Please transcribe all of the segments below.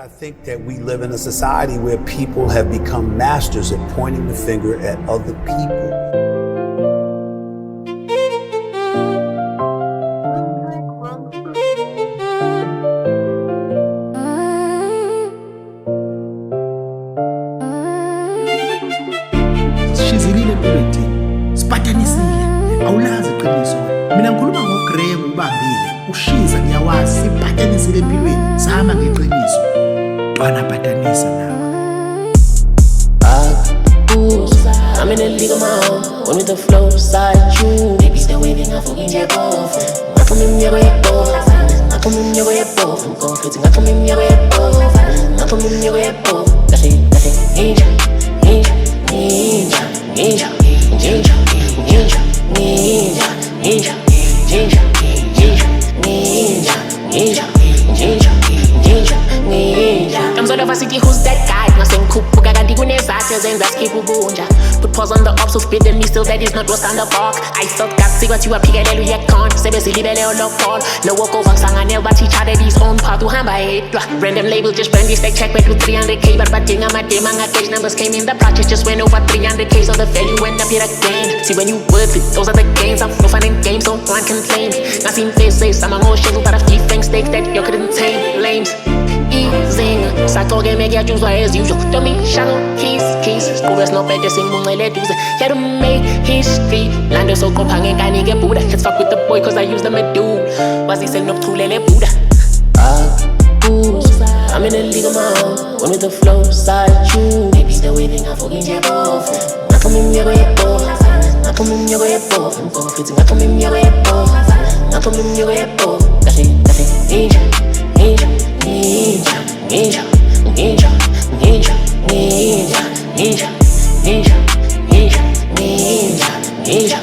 I think that we live in a society where people have become masters at pointing the finger at other people. Shizilile empilweni sipatanisile awulazi iqiniso mina ngikhuluma ngoGraham ubambile ushiza ngiyawazi sipatanisile empilweni sama ngeqiniso ntwana patanisa nawe. I'm in the league of my own, one with the flow side you. Baby still waiting, I'm fucking YeBhova. I come in YeBhova, I come in YeBhova. I'm going crazy, I come in YeBhova, I come in YeBhova. That's it, ninja, ninja, ninja, ninja, ninja, ninja, ninja, ninja, ninja, ninja, ninja, ninja, ninja, ninja. I'm sort of a city, who's that guy? Nothing cool, kanti kunezathu ezenza skip ubunja. Put pause on the ops who spit me still that is not what's on the bark. I felt got see what you are pikelela uyekon sebezilibele olokol no walk over ngisanganele bathi each other his own path uhamba yedwa random label just brand this check back to 300k but badinga amadema ngagauge numbers came in the project just went over 300k so the value went up yet again. See when you worth it those are the games I'm no fun in games so one can claim nothing face say some more shit but a few things steak that you couldn't tame lames yizinja saqoke mekuyajuzwa as usual don't me shadow keys Scores no better simunxele duze here to make history lando soqopha ngenkani ngebuda let's fuck with the boy cause I use them a dude wazise nokuthulele buda. I'm in the league of my own, one with the flow side you. Baby still waiting, I'm fucking YeBhova. I come in YeBhova, I come in YeBhova. I'm going crazy, I come in YeBhova, I come in YeBhova. That's it, ninja, ninja, ninja, ninja, ninja, ninja, ninja, ninja, ninja, ninja, ninja,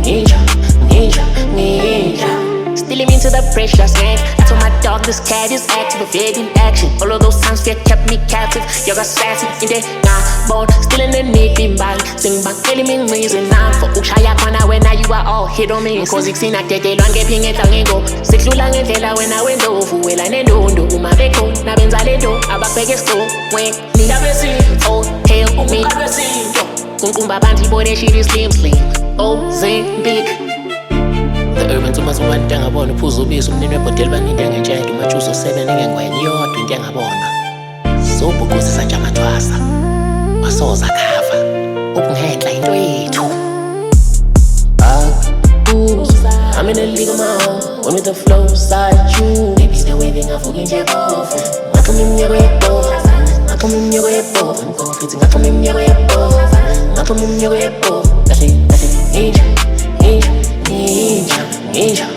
ninja, ninja, ninja. Still immune to the pressure, man. I told my dog this cat is active, big in action. All of those times fear kept me captive. You got sassy in there, nah, born still in the nitty bag. Sing back, telling me reason now. For Ushaya Kwana when you are all hit on me. Cause it's in a tete, long gaping it and go. Six long and tell when I went over. Well, I know, my beko, Nabenzaledo, Abapegesto, when need a blessing. Oh, hail me, Kumba Banti boy, that shit is slim. Oh, zing big. The urban to Masu one thing upon the puzzle base of the hotel banning and jack to Machuso 7 and when you're to Engabonwa. So because it's a Jamatwasa. My soul's a cover. Open headline way too. I'm in the league of my own, one with the flow side you. Baby still waiting, I'm fucking YeBhova. I come in YeBhova, I come in YeBhova. I'm going crazy, I come in YeBhova, I come in YeBhova. That's it, ninja, ninja, ninja, ninja.